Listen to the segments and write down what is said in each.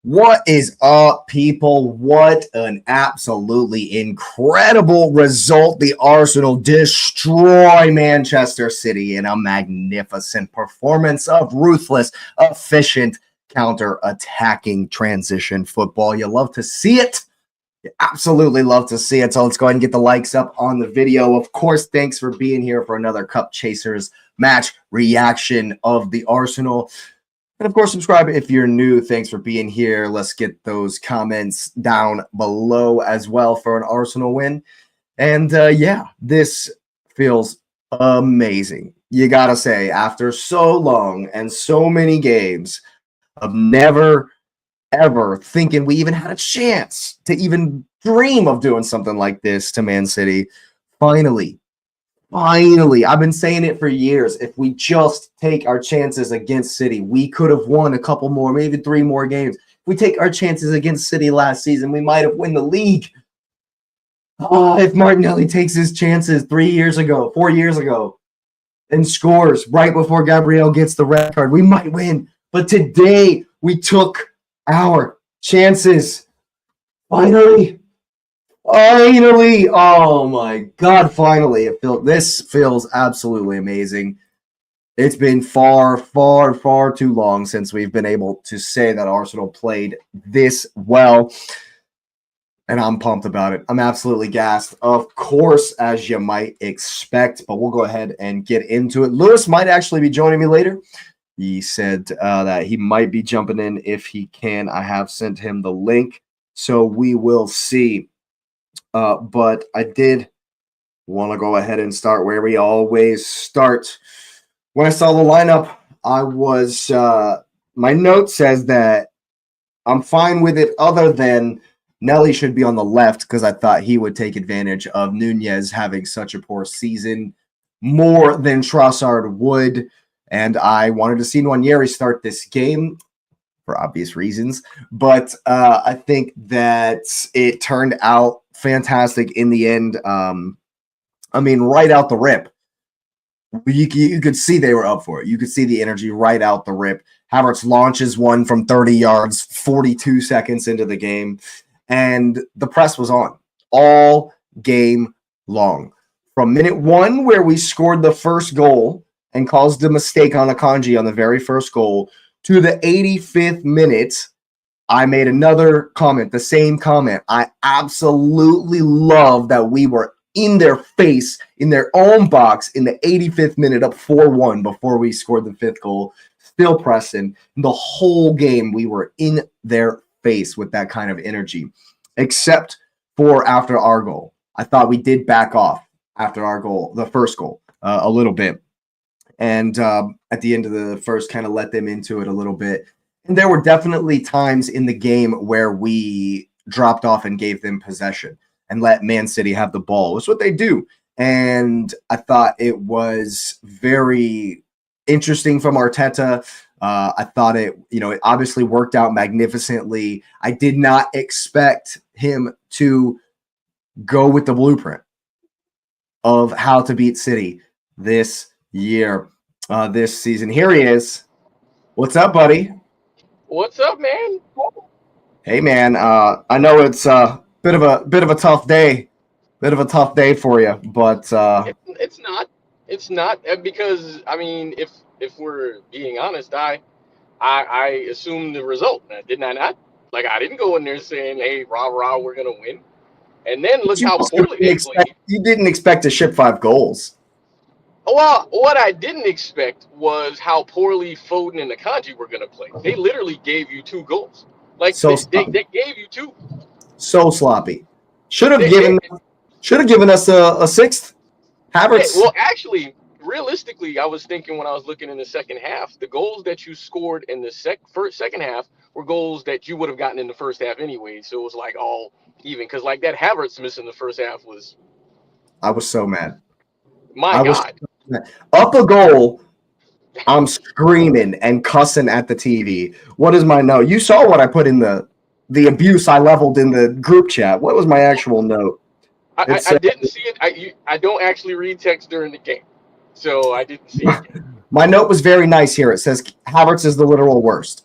What is up, people? What an absolutely incredible result. The Arsenal destroy Manchester City in a magnificent performance of ruthless, efficient, counter-attacking transition football. You love to see it. You absolutely love to see it. So let's go ahead and get the likes up on the video. Of course, thanks for being here for another Cup Chasers match reaction of the Arsenal. And of course, subscribe if you're new. Thanks for being here. Let's get those comments down below as well for an Arsenal win. And yeah, this feels amazing. You got to say, after so long and so many games of never, ever thinking we even had a chance to even dream of doing something like this to Man City, finally, I've been saying it for years. If we just take our chances against City, we could have won a couple more, maybe 3 more games. If we take our chances against City last season, we might have won the league. If Martinelli takes his chances 4 years ago, and scores right before Gabriel gets the red card, we might win. But today, we took our chances. Finally, oh my God, finally. This feels absolutely amazing. It's been far too long since we've been able to say that Arsenal played this well. And I'm pumped about it. I'm absolutely gassed, of course, as you might expect. But we'll go ahead and get into it. Lewis might actually be joining me later. He said that he might be jumping in if he can. I have sent him the link, so we will see. But I did want to go ahead and start where we always start. When I saw the lineup, I was my note says that I'm fine with it, other than Nelly should be on the left, because I thought he would take advantage of Nunez having such a poor season more than Trossard would. And I wanted to see Nwaneri start this game for obvious reasons. But I think that it turned out fantastic in the end. I mean, right out the rip, you could see they were up for it. You could see the energy right out the rip. Havertz launches one from 30 yards, 42 seconds into the game. And the press was on all game long. From minute 1, where we scored the first goal and caused a mistake on Akanji on the very first goal, to the 85th minute, I made another comment, the same comment. I absolutely love that we were in their face, in their own box, in the 85th minute, up 4-1 before we scored the 5th goal, still pressing. The whole game, we were in their face with that kind of energy, except for after our goal. I thought we did back off after our goal, the first goal, a little bit. And at the end of the first, kind of let them into it a little bit. And there were definitely times in the game where we dropped off and gave them possession and let Man City have the ball. It's what they do. And I thought it was very interesting from Arteta. I thought it obviously worked out magnificently. I did not expect him to go with the blueprint of how to beat City this year, this season. Here he is. What's up, buddy? What's up, man? Hey, man. I know it's a bit of a tough day, for you, but It's not. It's not, because I mean, if we're being honest, I assumed the result. Didn't I not? Like, I didn't go in there saying, "Hey, rah rah, we're gonna win," and then look how poorly they played. You didn't expect to ship 5 goals. Well, what I didn't expect was how poorly Foden and Akanji were going to play. They literally gave you 2 goals. Like, So they gave you 2. So sloppy. Should have given us a 6th. Havertz. Well, actually, realistically, I was thinking when I was looking in the second half, the goals that you scored in the second half were goals that you would have gotten in the first half anyway. So it was like all even, because like that Havertz miss in the first half was. I was so mad. My God. Up a goal, I'm screaming and cussing at the TV. What is my note? You saw what I put in the abuse I leveled in the group chat. What was my actual note? I didn't see it. I don't actually read text during the game, so I didn't see it. My note was very nice here. It says Havertz is the literal worst.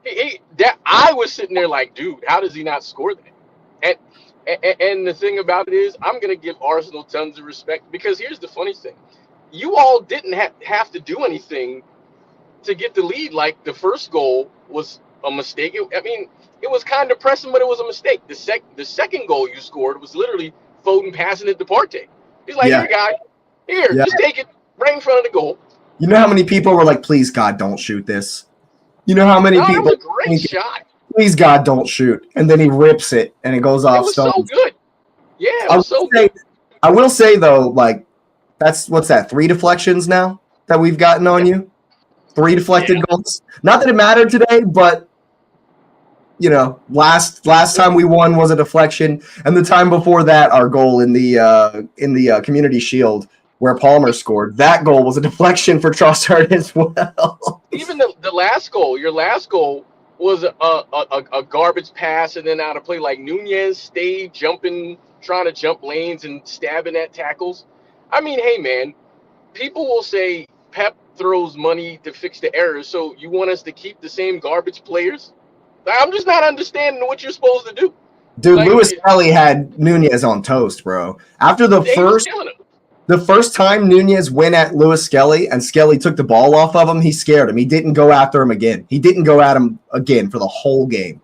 I was sitting there like, dude, how does he not score that? And and the thing about it is, I'm gonna give Arsenal tons of respect because here's the funny thing: you all didn't have to do anything to get the lead. Like the first goal was a mistake. I mean, it was kind of pressing, but it was a mistake. The second goal you scored was literally Foden passing it to Partey. He's like, Yeah. here, guy, here, Yeah. just take it right in front of the goal. You know how many people were like, please, God, don't shoot this? You know how many No, that people was a great shot. please, God, don't shoot. And then he rips it and it goes It off was stones. so good. Yeah, it was so good. I will say, though, like, what's that, 3 deflections now that we've gotten on you? 3 deflected goals. Not that it mattered today, but, you know, last time we won was a deflection. And the time before that, our goal in the Community Shield where Palmer scored, that goal was a deflection for Trossard as well. Even the last goal, your last goal was a garbage pass and then out of play. Like Nunez stayed jumping, trying to jump lanes and stabbing at tackles. I mean, hey, man, people will say Pep throws money to fix the errors. So you want us to keep the same garbage players? I'm just not understanding what you're supposed to do. Dude, Like, Lewis-Skelly had Nunez on toast, bro. After the first time Nunez went at Lewis-Skelly and Skelly took the ball off of him, he scared him. He didn't go after him again. He didn't go at him again for the whole game.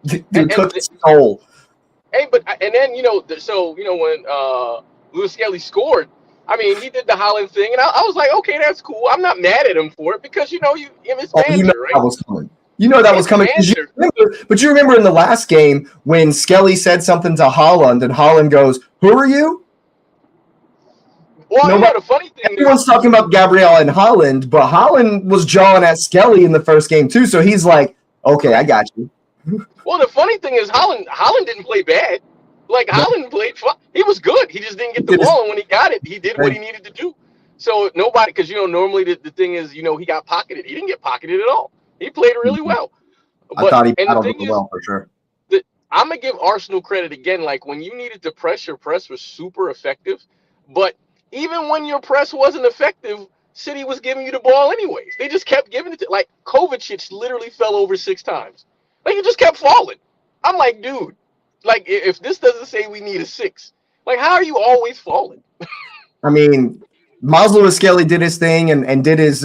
Dude took his soul. Hey, and then when Lewis-Skelly scored, I mean, he did the Haaland thing, and I was like, okay, that's cool. I'm not mad at him for it because it's banter, right? That was coming. You know that was coming. But you remember in the last game when Skelly said something to Haaland and Haaland goes, "Who are you?" Well, the funny thing everyone's talking about Gabriel and Haaland, but Haaland was jawing at Skelly in the first game too, so he's like, "Okay, I got you." Well, the funny thing is Haaland didn't play bad. Like Haaland played fine. He was good. He just didn't get the ball, and when he got it, he did what he needed to do. So nobody, because normally the thing is, he got pocketed. He didn't get pocketed at all. He played really well. I thought he battled really well for sure. I'm gonna give Arsenal credit again. Like when you needed to press, your press was super effective. But even when your press wasn't effective, City was giving you the ball anyways. They just kept giving it to, like, Kovacic literally fell over 6 times. Like, he just kept falling. I'm like, dude, like, if this doesn't say we need a 6, like, how are you always falling? I mean, Lewis-Skelly did his thing and did his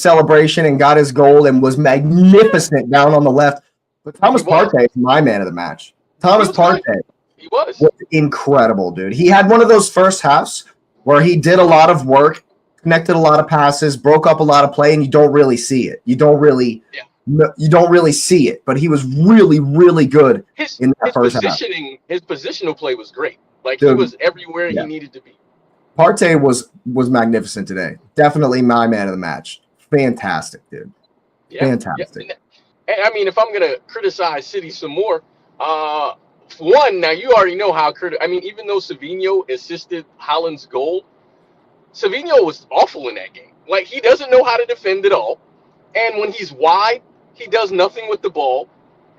celebration and got his goal and was magnificent down on the left. But Thomas Partey is my man of the match. Thomas Partey was incredible, dude. He had one of those first halves where he did a lot of work, connected a lot of passes, broke up a lot of play, and you don't really see it. You don't really see it. But he was really, really good in that first half. His positional play was great. Like, dude, he was everywhere he needed to be. Partey was magnificent today. Definitely my man of the match. Fantastic, dude. Yeah, fantastic. Yeah. I mean, if I'm going to criticize City some more, one, now you already know how even though Savinho assisted Haaland's goal, Savinho was awful in that game. Like, he doesn't know how to defend at all. And when he's wide, he does nothing with the ball.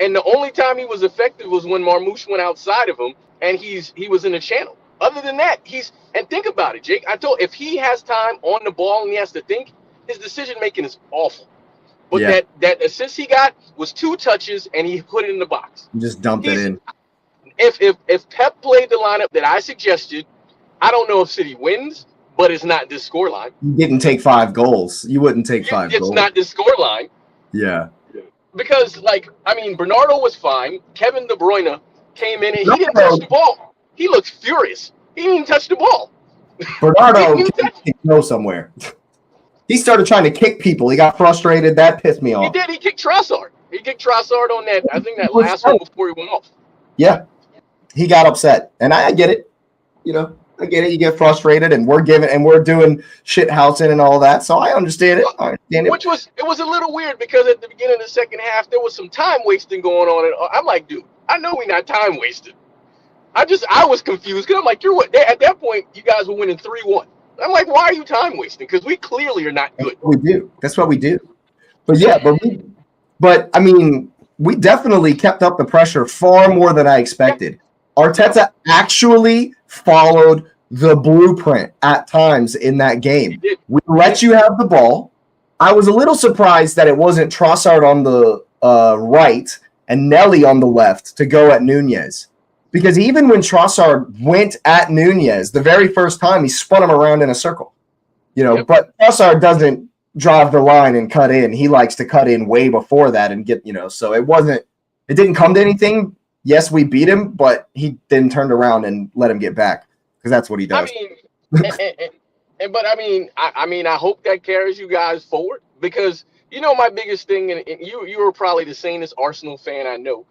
And the only time he was effective was when Marmoush went outside of him and he was in the channel. Other than that, and think about it, Jake. If he has time on the ball and he has to think, his decision making is awful. But that assist he got was 2 touches and he put it in the box. You just dumped it in. If Pep played the lineup that I suggested, I don't know if City wins, but it's not this scoreline. You didn't take 5 goals. You wouldn't take 5 goals. It's not this scoreline. Yeah. Because, Bernardo was fine. Kevin De Bruyne came in and he didn't touch the ball. He looked furious. He didn't even touch the ball. Bernardo didn't go somewhere. He started trying to kick people. He got frustrated. That pissed me off. He did. He kicked Trossard. He kicked Trossard on that. I think that last one before he went off. Yeah. He got upset. And I get it. I get it. You get frustrated, and we're doing shit housing and all that. So I understand it. It was a little weird because at the beginning of the second half, there was some time wasting going on. And I'm like, dude, I know we're not time wasted. I was confused because I'm like, at that point, you guys were winning 3-1. I'm like, why are you time wasting? Because we clearly are not good. We do. That's what we do. But yeah, but I mean, we definitely kept up the pressure far more than I expected. Arteta actually followed the blueprint at times in that game. We let you have the ball. I was a little surprised that it wasn't Trossard on the right and Nelly on the left to go at Nunez. Because even when Trossard went at Nunez, the very first time, he spun him around in a circle. But Trossard doesn't drive the line and cut in. He likes to cut in way before that and get, so it didn't come to anything. Yes, we beat him, but he then turned around and let him get back because that's what he does. I hope that carries you guys forward because my biggest thing, and you were probably the sanest Arsenal fan I know,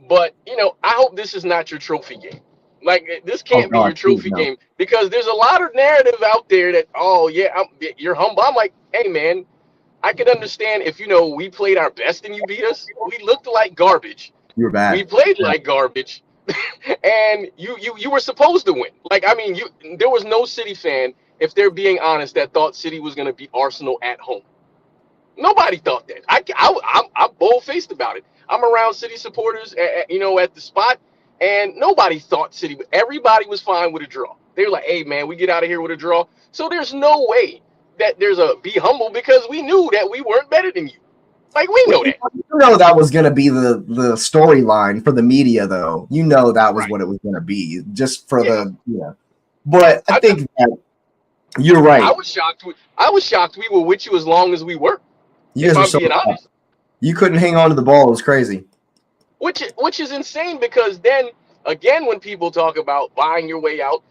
but I hope this is not your trophy game. Like this can't be your trophy game because there's a lot of narrative out there that you're humble. I'm like, hey man, I could understand if we played our best and you beat us. We looked like garbage. You were bad. We played like garbage, and you were supposed to win. There was no City fan, if they're being honest, that thought City was going to beat Arsenal at home. Nobody thought that. I'm bold-faced about it. I'm around City supporters, at the spot, and nobody thought City. Everybody was fine with a draw. They were like, "Hey, man, we get out of here with a draw." So there's no way that there's a be humble because we knew that we weren't better than you. Like we know that. That was going to be the storyline for the media, though. That was what it was going to be, just for But I think that you're right. I was shocked we were with you as long as we were. You guys were being honest. You couldn't hang on to the ball. It was crazy. Which is insane because then again, when people talk about buying your way out,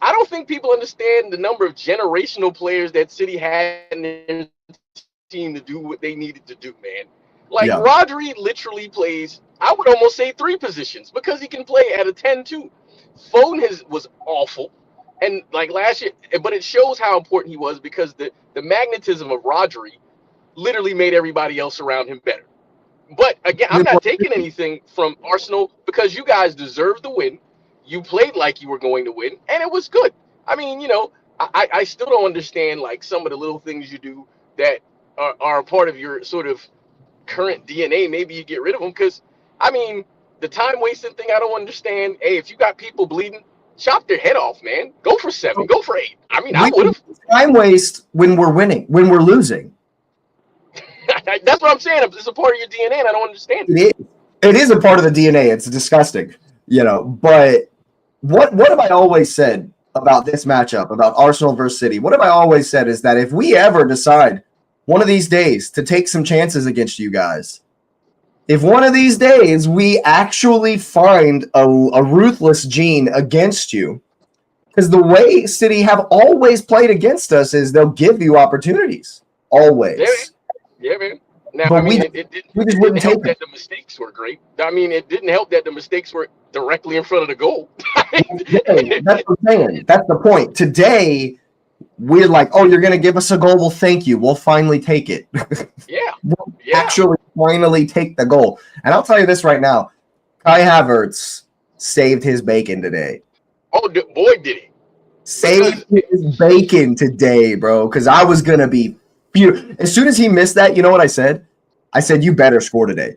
I don't think people understand the number of generational players that City had in their team to do what they needed to do, man. Rodri literally plays, I would almost say 3 positions because he can play at a 10-2. Foden was awful. And last year, but it shows how important he was because the magnetism of Rodri literally made everybody else around him better. But again, I'm not taking anything from Arsenal because you guys deserved the win. You played like you were going to win, and it was good. I mean, I still don't understand some of the little things you do that are a part of your sort of current DNA. Maybe you get rid of them because, the time wasting thing I don't understand. Hey, if you got people bleeding, chop their head off, man. Go for 7, go for 8. I would have. Time waste when we're winning, when we're losing. That's what I'm saying. It's a part of your DNA, and I don't understand it. It is a part of the DNA. It's disgusting, But what have I always said about this matchup, about Arsenal versus City? What have I always said is that if we ever decide one of these days to take some chances against you guys, if one of these days we actually find a ruthless gene against you, because the way City have always played against us is they'll give you opportunities. Always. Yeah, man. Now, it didn't help that the mistakes were great. It didn't help that the mistakes were directly in front of the goal. That's what I'm saying. That's the point. Today, we're like, oh, you're going to give us a goal? Well, thank you. We'll finally take it. We'll actually finally take the goal. And I'll tell you this right now. Kai Havertz saved his bacon today. Oh, boy, did he. Saved his bacon today, bro, because I was going to be as soon as he missed that, you know what I said? I said, you better score today.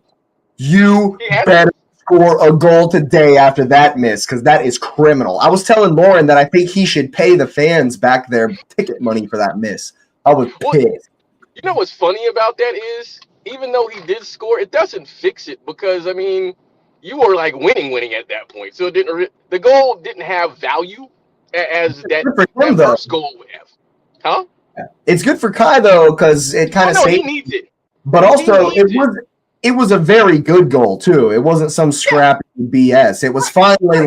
You better score a goal today after that miss, because that is criminal. I was telling Lauren that I think he should pay the fans back their ticket money for that miss. I was pissed. You know what's funny about that is, even though he did score, it doesn't fix it because, you were winning at that point. So the goal didn't have value as that first goal would have. Huh? It's good for Kai though because it kind of he needs it. But also it was a very good goal too. It wasn't some scrappy BS. It was finally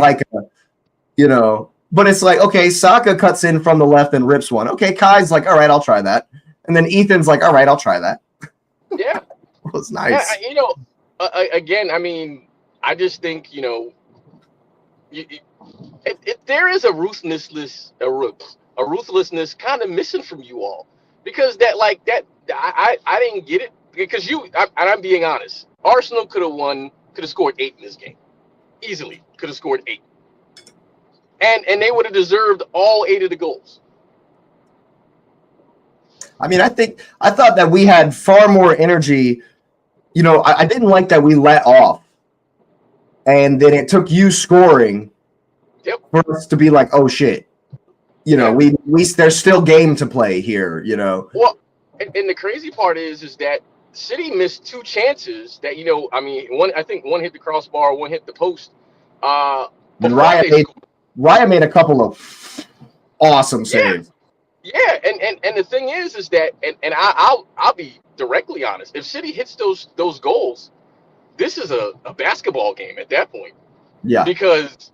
But it's like, okay, Saka cuts in from the left and rips one. Okay, Kai's like, all right, I'll try that, and then Ethan's like, all right, I'll try that. Yeah, it was nice. Again, I just think there is a ruthlessness kind of missing from you all because I didn't get it because I'm being honest. Arsenal could have scored 8 in this game. Easily could have scored 8. And they would have deserved all 8 of the goals. I thought that we had far more energy. I didn't like that we let off. And then it took you scoring for us to be like, oh shit. We there's still game to play here, Well, And the crazy part is that City missed two chances that, you know, I mean, one, I think one hit the crossbar, one hit the post. And Before they scored. Raya made a couple of awesome Yeah, saves. yeah, and the thing is that, and I'll be directly honest. If City hits those goals, this is a basketball game at that point, Yeah. because,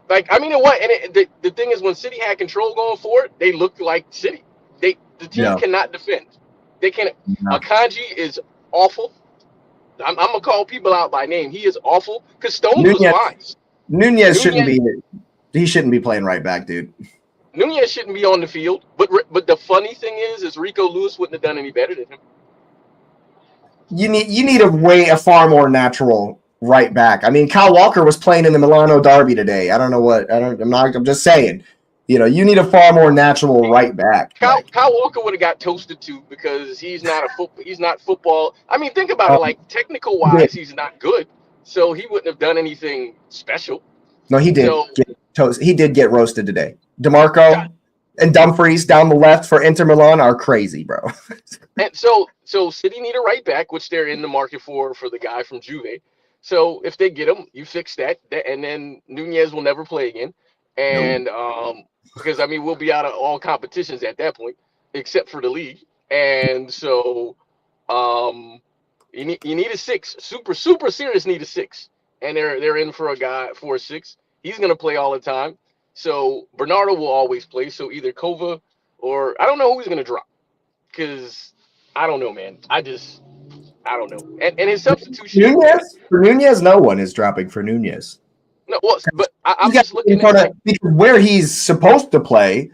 like, I mean, what? And the thing is, when City had control going forward, they looked like City. The team Yeah. cannot defend. They can. Yeah. Akanji is awful. I'm gonna call people out by name. He is awful because Stones was Nunez, fine. Nunez shouldn't be. He shouldn't be playing right back, dude. Nunez shouldn't be on the field. But the funny thing is Rico Lewis wouldn't have done any better than him. You need a far more natural right back. I mean, Kyle Walker was playing in the Milano Derby today. I'm just saying. You know, you need a far more natural right back. Kyle Walker would have got toasted too, because he's not football. I mean, think about it. Like, technical wise, he's not good, so he wouldn't have done anything special. No, he did get toasted. He did get roasted today. DeMarco and Dumfries down the left for Inter Milan are crazy, bro. And so City need a right back, which they're in the market for the guy from Juve. So if they get him, you fix that, and then Nunez will never play again. And because, I mean, we'll be out of all competitions at that point, except for the league. And so you need a six, super serious need a six, and they're in for a 6. He's gonna play all the time. So Bernardo will always play. So either Kova, or I don't know who he's gonna drop, because I don't know, man. I don't know. And his substitution. Nunez, no one is dropping for Nunez. No, well, but I'm just looking at because where he's supposed to play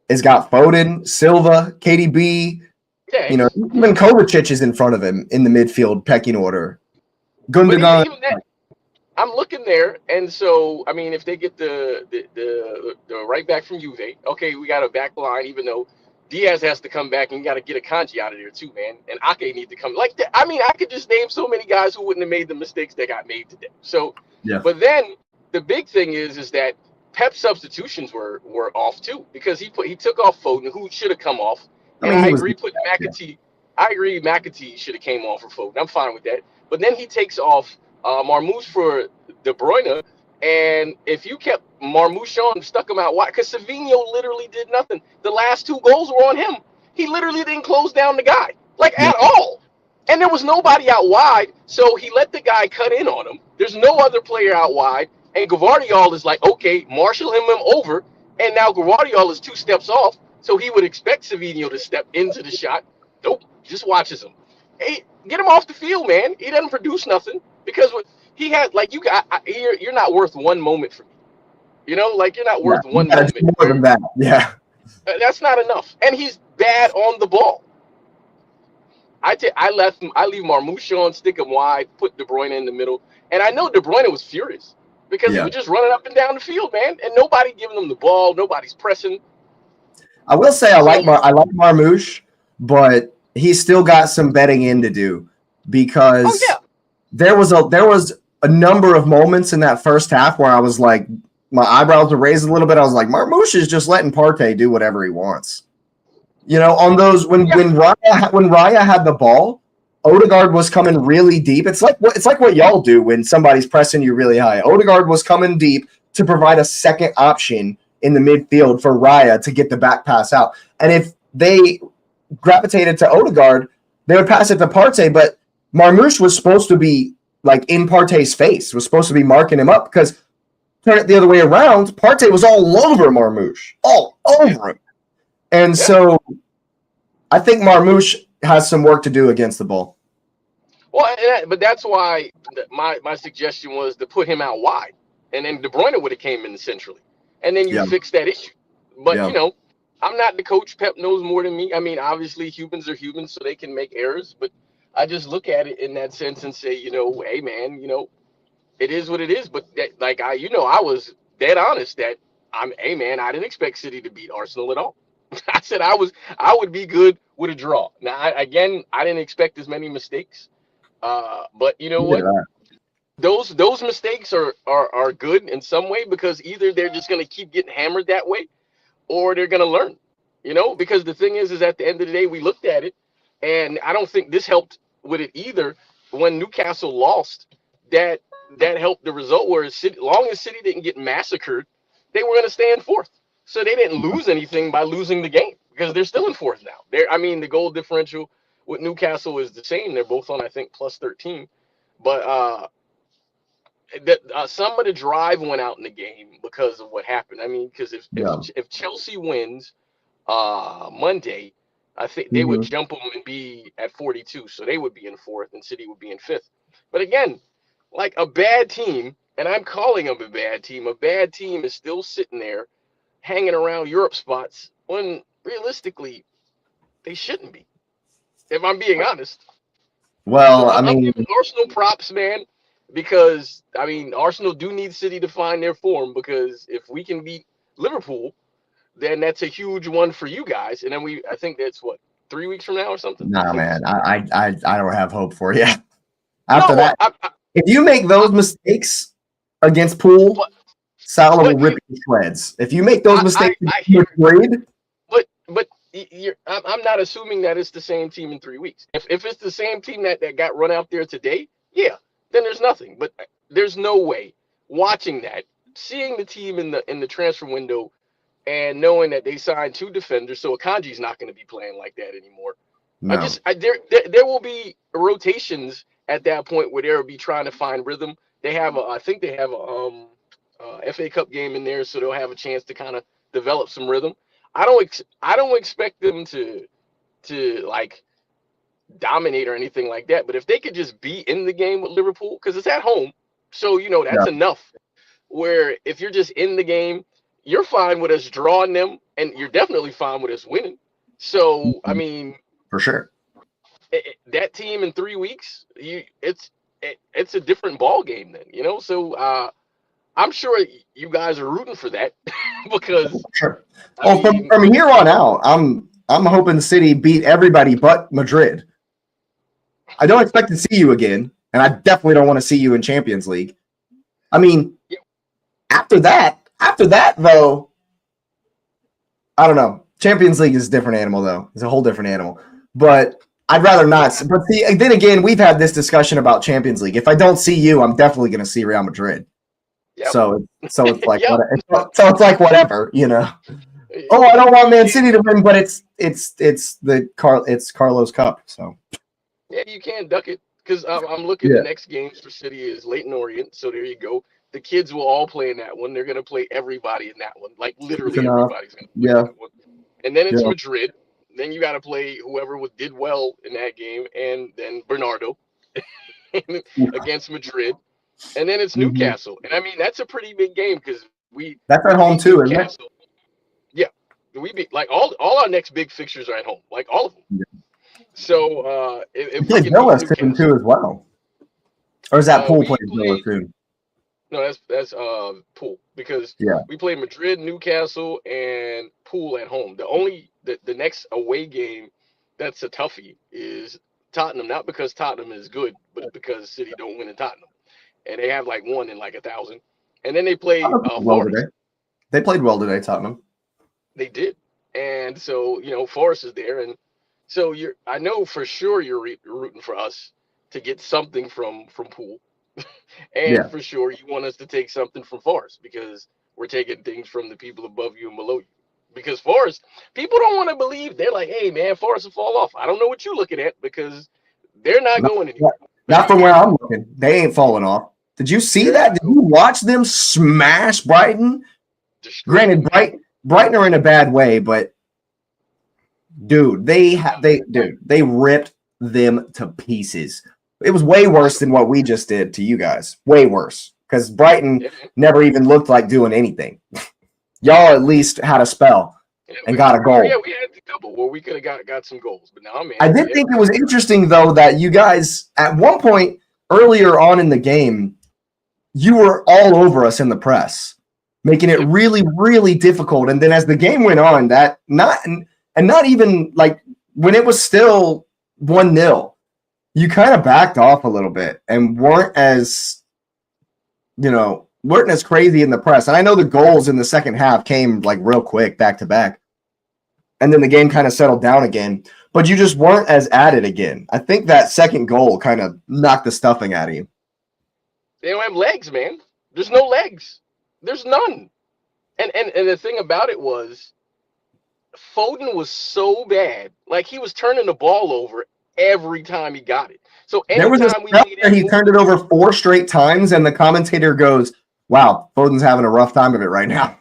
has got Foden, Silva, KDB. Yeah, you know, even Kovacic is in front of him in the midfield pecking order. Gundogan. Even that, I'm looking there, and so, I mean, if they get the right back from Juve, okay, we got a back line, even though Diaz has to come back, and you got to get Akanji out of there too, man. And Ake need to come. Like, I mean, I could just name so many guys who wouldn't have made the mistakes that got made today. So, yeah. But then the big thing is that Pep's substitutions were off too, because he took off Foden, who should have come off. And I agree, putting McAtee. Yeah. I agree, McAtee should have came off for Foden. I'm fine with that. But then he takes off Marmoush for De Bruyne, and if you kept Marmoush on, stuck him out wide, because Savinho literally did nothing. The last 2 goals were on him. He literally didn't close down the guy, at all. And there was nobody out wide, so he let the guy cut in on him. There's no other player out wide, and Gvardiol is like, okay, marshal him over, and now Gvardiol is 2 steps off, so he would expect Savinho to step into the shot. Nope, just watches him. Hey, get him off the field, man. He doesn't produce nothing, because he had, like, you're not worth one moment for me. You know, like, you're not worth one moment. More than that, yeah. That's not enough, and he's bad on the ball. I leave Marmoush on, stick him wide, put De Bruyne in the middle, and I know De Bruyne was furious because he was just running up and down the field, man, and nobody giving him the ball, nobody's pressing. I will say I like Marmoush, but he's still got some betting in to do, because there was a number of moments in that first half where I was like, my eyebrows were raised a little bit. I was like, Marmoush is just letting Partey do whatever he wants. You know, on those when Raya had the ball, Odegaard was coming really deep. It's like what y'all do when somebody's pressing you really high. Odegaard was coming deep to provide a second option in the midfield for Raya to get the back pass out. And if they gravitated to Odegaard, they would pass it to Partey. But Marmoush was supposed to be like in Partey's face, was supposed to be marking him up, because turn it the other way around, Partey was all over Marmoush, all over him. And so I think Marmoush has some work to do against the ball. Well, but that's why my suggestion was to put him out wide, and then De Bruyne would have came in centrally, and then you fix that issue. But, you know, I'm not the coach. Pep knows more than me. I mean, obviously humans are humans, so they can make errors. But I just look at it in that sense and say, you know, hey, man, you know, it is what it is. But I was dead honest that I didn't expect City to beat Arsenal at all. I said I would be good with a draw. Now, I didn't expect as many mistakes, but you know what? Those mistakes are good in some way, because either they're just going to keep getting hammered that way, or they're going to learn. You know, because the thing is at the end of the day, we looked at it. And I don't think this helped with it either. When Newcastle lost, that helped the result. Where City, long as City didn't get massacred, they were going to stay in fourth. So they didn't lose anything by losing the game because they're still in fourth now. I mean, the goal differential with Newcastle is the same. They're both on, I think, plus 13. But some of the drive went out in the game because of what happened. I mean, because if Chelsea wins Monday, I think they would jump them and be at 42, so they would be in fourth, and City would be in fifth. But again, like a bad team, and I'm calling them a bad team is still sitting there, hanging around Europe spots when realistically they shouldn't be. If I'm being honest. Well, So I mean, I'm giving Arsenal props, man, because I mean Arsenal do need City to find their form, because if we can beat Liverpool, then that's a huge one for you guys. And then I think that's what, 3 weeks from now or something. nah, man, I don't have hope for you. After No, that, if you make those mistakes against Pool, Salah will rip you to shreds. If you make those mistakes against Madrid, but I'm not assuming that it's the same team in 3 weeks. If it's the same team that got run out there today, yeah, then there's nothing. But there's no way watching that, seeing the team in the transfer window, and knowing that they signed 2 defenders, so Akanji's not going to be playing like that anymore. no. There will be rotations at that point where they'll be trying to find rhythm. I think they have a FA Cup game in there, so they'll have a chance to kind of develop some rhythm. I don't expect them to like dominate or anything like that. But if they could just be in the game with Liverpool, because it's at home, so that's enough. Where if you're just in the game, you're fine with us drawing them, and you're definitely fine with us winning. So, I mean, For sure. that team in 3 weeks, it's a different ball game then, So I'm sure you guys are rooting for that because. Sure. Well, from here on out, I'm hoping City beat everybody but Madrid. I don't expect to see you again, and I definitely don't want to see you in Champions League. I mean, after that, though, I don't know. Champions League is a different animal, though. It's a whole different animal. But I'd rather not. But see, then again, we've had this discussion about Champions League. If I don't see you, I'm definitely going to see Real Madrid. Yep. So it's like it's like whatever, Oh, I don't want Man City to win, but it's Carlos Cup. So yeah, you can't duck it, because I'm looking. The next games for City is Leyton Orient. So there you go. The kids will all play in that one. They're going to play everybody in that one. Like literally everybody's going to play that one. And then it's Madrid. Then you got to play whoever did well in that game, and then Bernardo against Madrid. And then it's Newcastle. And I mean, that's a pretty big game because that's at home too, isn't it? Yeah. We beat like all our next big fixtures are at home. Like all of them. Yeah. So if we can Villa soon too as well. Or is that Pool playing Villa soon? No, that's Pool, because we play Madrid, Newcastle, and Pool at home. The next away game that's a toughie is Tottenham, not because Tottenham is good, but because City don't win in Tottenham. And they have like 1 in like 1,000. And then they play Forest. They played well today, Tottenham. They did. And so, Forest is there. And so I know for sure you're rooting for us to get something from Pool. And for sure you want us to take something from Forest, because we're taking things from the people above you and below you. Because Forest, people don't want to believe. They're like, hey, man, Forest will fall off. I don't know what you're looking at, because they're not going anywhere. Not from where I'm looking. They ain't falling off. Did you see that? Did you watch them smash Brighton? Granted, Brighton are in a bad way, but dude, they ripped them to pieces. It was way worse than what we just did to you guys. Way worse, because Brighton never even looked like doing anything. Y'all at least had a spell and got a goal. Yeah, we had a couple where we could have got some goals, but now I did think it was interesting though that you guys at one point earlier on in the game, you were all over us in the press, making it really, really difficult. And then as the game went on, not even like when it was still 1-0, you kind of backed off a little bit and weren't as crazy in the press. And I know the goals in the second half came like real quick, back to back. and then the game kind of settled down again. But you just weren't as at it again. I think that second goal kind of knocked the stuffing out of you. They don't have legs, man. There's no legs. There's none. And the thing about it was, Foden was so bad. Like, he was turning the ball over every time he got it. So there was a anytime we spell made where he turned it over 4 straight times, and the commentator goes, "Wow, Foden's having a rough time of it right now."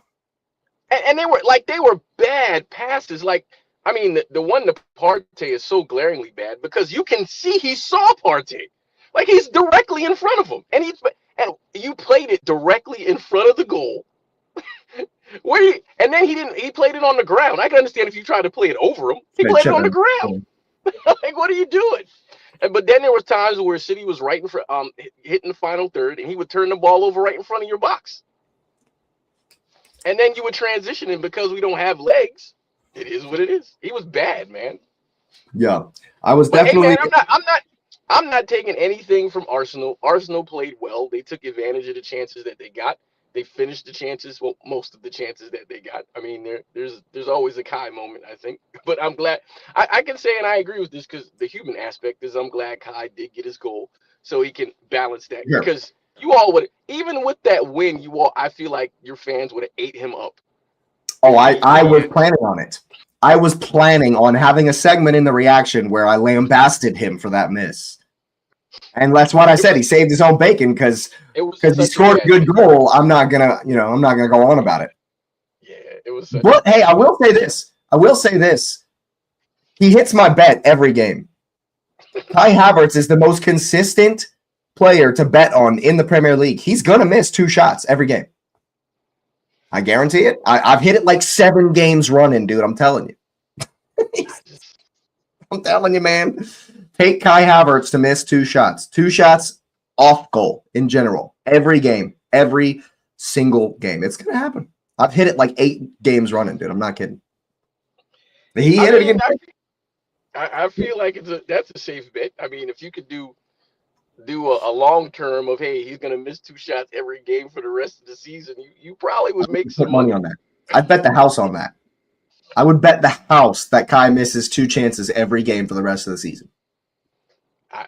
And they were bad passes. Like, I mean, the one to Partey is so glaringly bad because you can see he saw Partey. Like, he's directly in front of him, and you played it directly in front of the goal. And then he played it on the ground. I can understand if you tried to play it over him. He played it on the ground. Like, what are you doing? But then there was times where City was right in front, hitting the final third, and he would turn the ball over right in front of your box. And then you would transition him because we don't have legs. It is what it is. He was bad, man. Yeah, I was definitely. Hey, man, I'm not taking anything from Arsenal. Arsenal played well. They took advantage of the chances that they got. They finished the chances, well, most of the chances that they got. I mean, there's always a Kai moment, I think. But I'm glad I can say, and I agree with this because the human aspect is I'm glad Kai did get his goal so he can balance that. Yeah. Because you all would, even with that win, I feel like your fans would have ate him up. Oh, I was planning on it. I was planning on having a segment in the reaction where I lambasted him for that miss. And that's what I said. He saved his own bacon because he scored a good goal. I'm not gonna go on about it. Yeah, it was. But hey, I will say this. He hits my bet every game. Kai Havertz is the most consistent player to bet on in the Premier League. He's gonna miss 2 shots every game. I guarantee it. I've hit it like 7 games running, dude. I'm telling you. I'm telling you, man. Take Kai Havertz to miss 2 shots. 2 shots off goal in general. Every game. Every single game. It's going to happen. I've hit it like 8 games running, dude. I'm not kidding. He hit it again. I feel like that's a safe bet. I mean, if you could do a long term of, hey, he's going to miss 2 shots every game for the rest of the season, you probably would make some money on that. I'd bet the house on that. I would bet the house that Kai misses 2 chances every game for the rest of the season.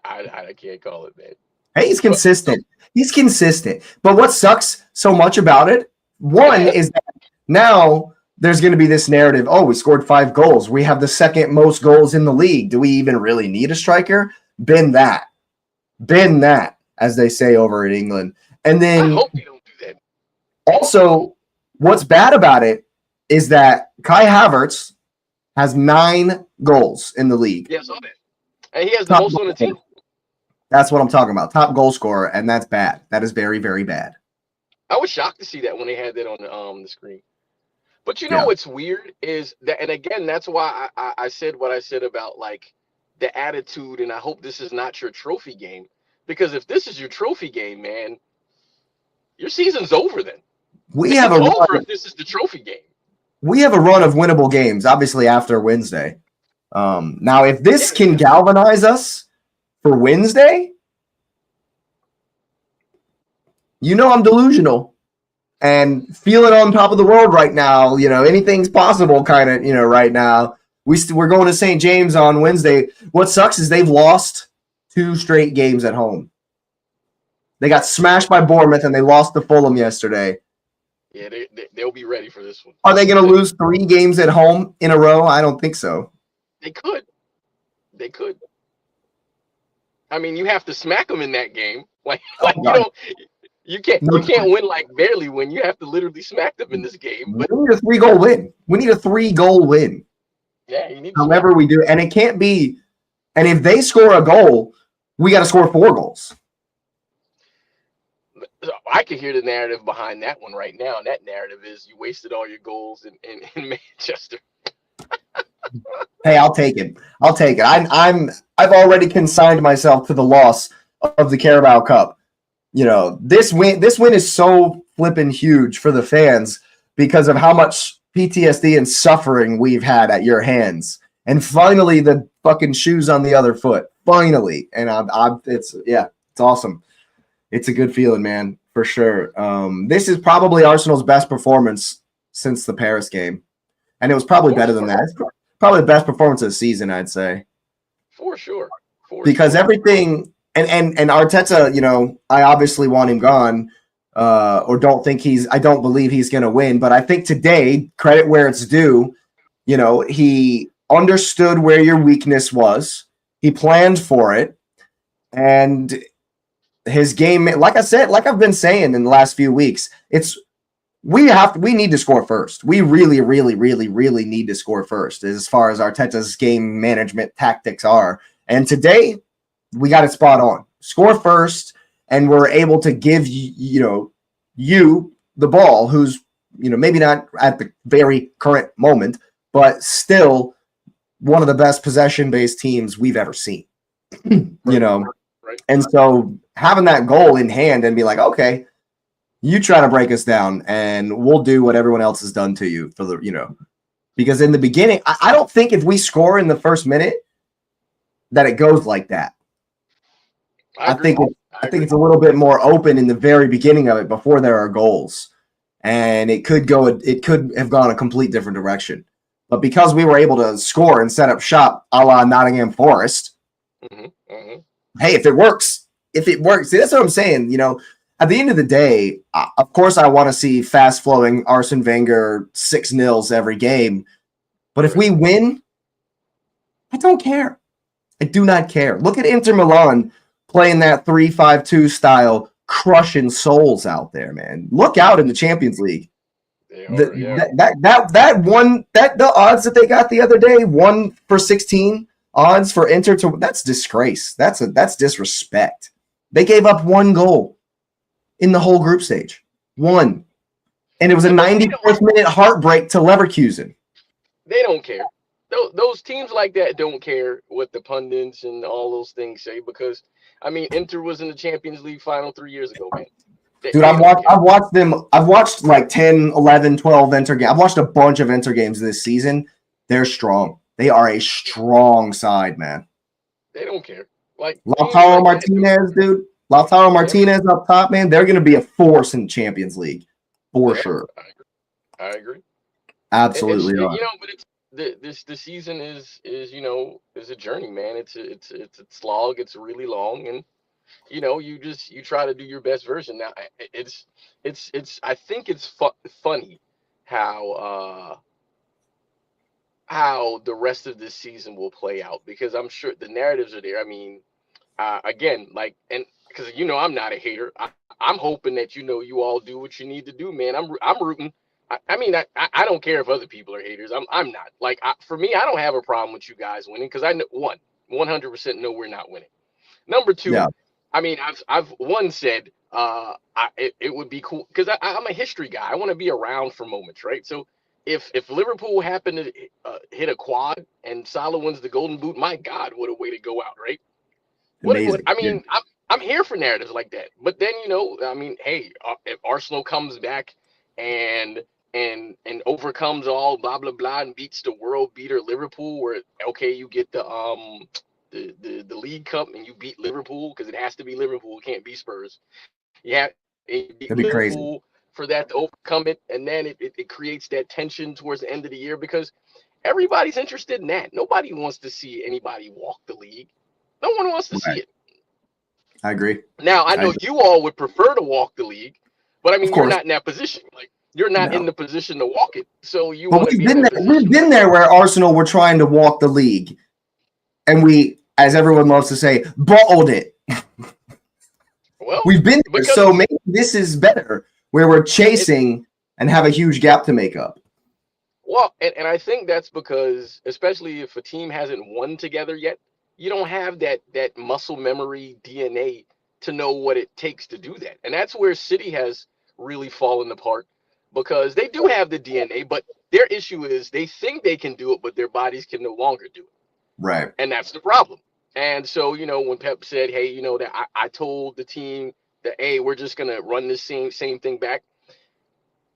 I can't call it, man. Hey, he's consistent. He's consistent. But what sucks so much about it, one, is that now there's going to be this narrative, oh, we scored 5 goals. We have the second most goals in the league. Do we even really need a striker? Been that, as they say over in England. And then I hope they don't do that. Also, what's bad about it is that Kai Havertz has 9 goals in the league. Yeah, I saw that. And he has the most on the team. That's what I'm talking about. Top goal scorer, and that's bad. That is very, very bad. I was shocked to see that when they had that on the screen. But you know what's weird is that, and again, that's why I said what I said about like the attitude, and I hope this is not your trophy game. Because if this is your trophy game, man, your season's over then. It's over if this is the trophy game. We have a run of winnable games, obviously, after Wednesday. Now, if this can galvanize us for Wednesday, I'm delusional and feeling on top of the world right now. Anything's possible kind of, right now. We're going to St. James on Wednesday. What sucks is they've lost 2 straight games at home. They got smashed by Bournemouth and they lost to Fulham yesterday. Yeah, they'll be ready for this one. Are they going to lose 3 games at home in a row? I don't think so. They could. I mean, you have to smack them in that game. You can't win like barely win. You have to literally smack them in this game. But we need a 3-goal win. We need a 3-goal win. Yeah, you need. However we do, and it can't be. And if they score a goal, we got to score 4 goals. I can hear the narrative behind that one right now. And that narrative is you wasted all your goals in Manchester. Hey, I'll take it. I've already consigned myself to the loss of the Carabao Cup. This win is so flippin' huge for the fans because of how much PTSD and suffering we've had at your hands. And finally, the fucking shoe's on the other foot. Finally, and it's awesome. It's a good feeling, man, for sure. This is probably Arsenal's best performance since the Paris game. And it was probably better than that. probably the best performance of the season, I'd say. For sure. Because everything and Arteta, you know, I obviously want him gone, or I don't believe he's going to win. But I think today, credit where it's due, you know, he understood where your weakness was. He planned for it, and his game, like I said, like I've been saying in the last few weeks, we need to score first. We really, really, really, really need to score first as far as Arteta's game management tactics are. And today, we got it spot on. Score first, and we're able to give you the ball, who's, you know, maybe not at the very current moment, but still one of the best possession-based teams we've ever seen. You know, right. And so having that goal in hand and be like, okay, you try to break us down, and we'll do what everyone else has done to you for the, you know, because in the beginning, I don't think if we score in the first minute that it goes like that. I think it's a little bit more open in the very beginning of it before there are goals, and it could have gone a complete different direction. But because we were able to score and set up shop a la Nottingham Forest, hey, if it works, see, that's what I'm saying. You know, at the end of the day, of course, I want to see fast flowing Arsene Wenger 6-0s every game. But if we win, I don't care. I do not care. Look at Inter Milan playing that 3-5-2 style, crushing souls out there, man. Look out in the Champions League. The odds that they got the other day, 1-for-16 odds for Inter to, that's disgrace. That's disrespect. They gave up 1 goal in the whole group stage. 1. And it was a 94th minute heartbreak to Leverkusen. They don't care. Those teams like that don't care what the pundits and all those things say, because I mean, Inter was in the Champions League final 3 years ago, man. Dude, I've watched them. I've watched like 10, 11, 12 Inter games. I've watched a bunch of Inter games this season. They're strong. They are a strong side, man. They don't care. Like Lautaro Martinez, dude. Lautaro Martinez up top, man. They're going to be a force in the Champions League for sure. I agree. Absolutely. You know, but the season is you know, is a journey, man. It's a slog. It's really long, and you know, you try to do your best version. Now, it's I think it's funny how the rest of this season will play out, because I'm sure the narratives are there. I mean, again, like, and because you know I'm not a hater. I'm hoping that, you know, you all do what you need to do, man. I'm rooting. I mean, I don't care if other people are haters. I'm not. Like, for me, I don't have a problem with you guys winning, because I know 100% know we're not winning. Number 2, yeah. I mean, I've said it would be cool, because I'm a history guy. I want to be around for moments, right? So if Liverpool happened to hit a quad and Salah wins the Golden Boot, my God, what a way to go out, right? Amazing. I mean, yeah. I'm here for narratives like that. But then, you know, I mean, hey, if Arsenal comes back and overcomes all blah blah blah and beats the world beater Liverpool, where okay, you get the League Cup and you beat Liverpool, because it has to be Liverpool, it can't be Spurs. Yeah, it'd be Liverpool crazy for that to overcome it, and then it creates that tension towards the end of the year, because everybody's interested in that. Nobody wants to see anybody walk the league. No one wants to see it. I agree. Now, I know you all would prefer to walk the league, but I mean, you're not in that position. Like, you're not in the position to walk it. So you want to be in that position. We've been there where Arsenal were trying to walk the league, and we, as everyone loves to say, bottled it. Well, we've been there, so maybe this is better, where we're chasing and have a huge gap to make up. Well, and I think that's because, especially if a team hasn't won together yet, you don't have that muscle memory DNA to know what it takes to do that. And that's where City has really fallen apart, because they do have the DNA, but their issue is they think they can do it, but their bodies can no longer do it. Right. And that's the problem. And so, you know, when Pep said, hey, you know, that I told the team that, hey, we're just going to run this same thing back.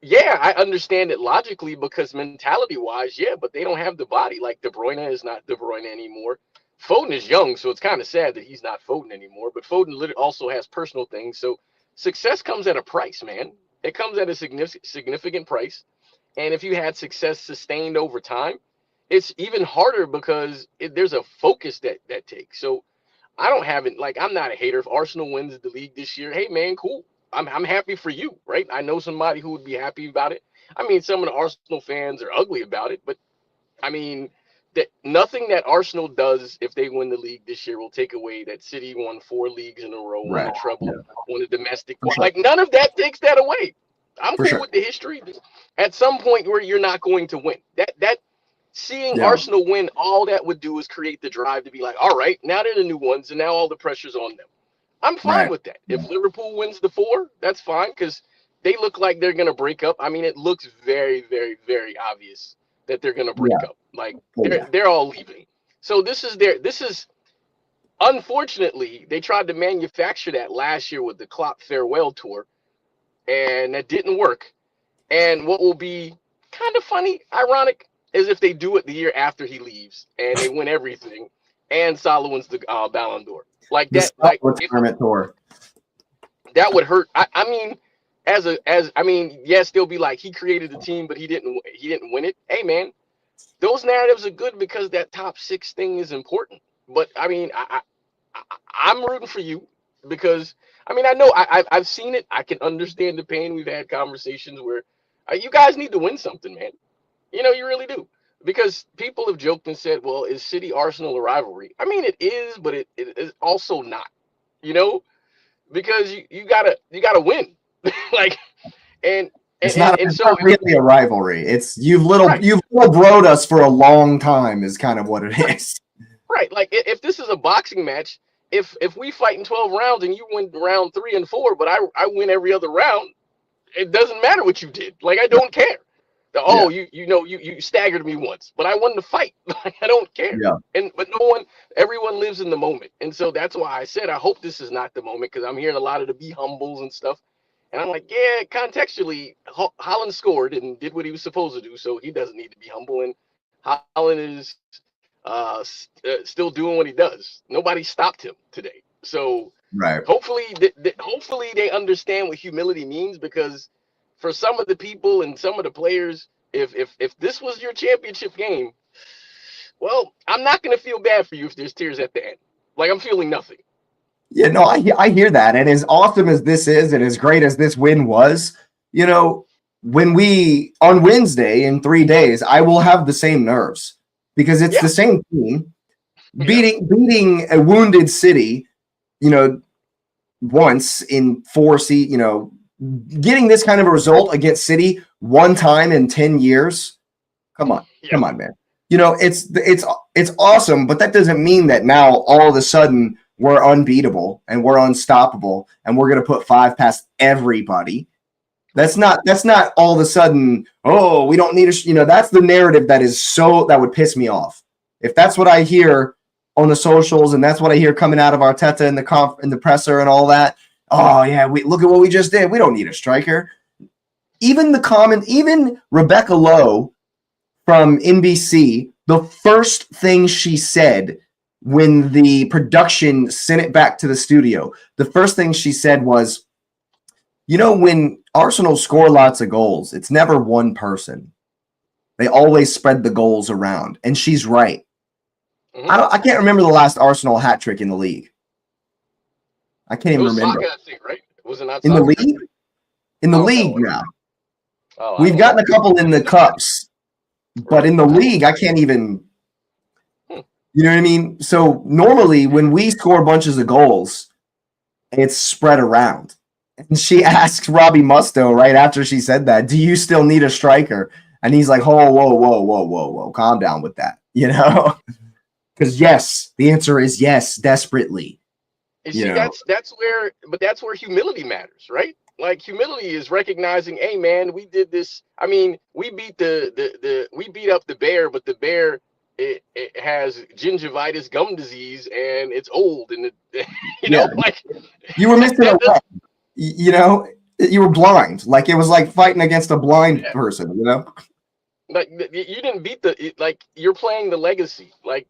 Yeah, I understand it logically, because mentality wise, yeah, but they don't have the body. Like, De Bruyne is not De Bruyne anymore. Foden is young, so it's kind of sad that he's not Foden anymore. But Foden also has personal things. So success comes at a price, man. It comes at a significant price. And if you had success sustained over time, it's even harder because there's a focus that takes. So I don't have it. Like, I'm not a hater. If Arsenal wins the league this year, hey man, cool. I'm happy for you, right? I know somebody who would be happy about it. I mean, some of the Arsenal fans are ugly about it, but I mean, that nothing that Arsenal does if they win the league this year will take away that City won 4 leagues in a row, won Right. a treble, Yeah. won a domestic. For sure. Like, none of that takes that away. I'm For cool sure. with the history. At some point where you're not going to win, that seeing Yeah. Arsenal win, all that would do is create the drive to be like, all right, now they're the new ones, and now all the pressure's on them. I'm fine Right. with that. If Liverpool wins the 4, that's fine because they look like they're gonna break up. I mean, it looks very, very, very obvious that they're gonna break up. Like, Oh, yeah. they're all leaving. So this is unfortunately, they tried to manufacture that last year with the Klopp farewell tour, and that didn't work. And what will be kind of funny, ironic, is if they do it the year after he leaves and they win everything, and Salah wins the Ballon d'Or. Like The that, like retirement tour. that would hurt. I mean, yes, they'll be like, he created the team, but he didn't win it. Hey man, those narratives are good because that top 6 thing is important. But I mean, I'm rooting for you because I mean, I know I've seen it. I can understand the pain. We've had conversations where you guys need to win something, man. You know, you really do. Because people have joked and said, well, is City Arsenal a rivalry? I mean, it is, but it is also not, you know, because you gotta win. Like, and It's and, not, and it's so not really a rivalry. It's you've right, broed us for a long time is kind of what it is. right. Like, if this is a boxing match, if we fight in 12 rounds and you win round 3 and 4, but I win every other round, it doesn't matter what you did. Like, I don't care. Yeah. Oh, you staggered me once, but I won the fight. Like, I don't care. Yeah. But everyone lives in the moment, and so that's why I said I hope this is not the moment, because I'm hearing a lot of the be humbles and stuff, and I'm like, yeah, contextually, Haaland scored and did what he was supposed to do, so he doesn't need to be humble, and Haaland is still doing what he does. Nobody stopped him today, so Right. hopefully they understand what humility means, because for some of the people and some of the players, if this was your championship game, well, I'm not going to feel bad for you if there's tears at the end. Like, I'm feeling nothing. Yeah, no, I hear that. And as awesome as this is and as great as this win was, you know, when we on Wednesday in 3 days, I will have the same nerves because it's Yeah. the same team beating a wounded City, you know, once in 4 you know, getting this kind of a result against City one time in 10 years. Come on. Yeah. Come on, man. You know, it's awesome, but that doesn't mean that now all of a sudden we're unbeatable and we're unstoppable and we're going to put 5 past everybody. That's not all of a sudden, oh, we don't need a, you know, that's the narrative that would piss me off. If that's what I hear on the socials and that's what I hear coming out of Arteta in the presser and all that, oh yeah, we look at what we just did. We don't need a striker. Even Rebecca Lowe from NBC, the first thing she said when the production sent it back to the studio, the first thing she said was, you know, when Arsenal score lots of goals, it's never one person. They always spread the goals around. And she's right. Mm-hmm. I can't remember the last Arsenal hat trick in the league. I can't even remember. Saka, I think, right? Was it not in Saka? the league? In the league now. We've gotten a couple in the cups. But in the league, I can't even, you know what I mean? So normally when we score bunches of goals, it's spread around. And she asked Robbie Mustoe right after she said that, do you still need a striker? And he's like, whoa, calm down with that, you know? Because yes, the answer is yes, desperately. And see, that's where humility matters, right? Like, humility is recognizing, hey man, we did this. I mean, we beat we beat up the bear, but the bear it has gingivitis, gum disease, and it's old, and you know, like, you were missing a leg. You know, you were blind. Like, it was like fighting against a blind person, you know? Like, you didn't beat like, you're playing the legacy. Like,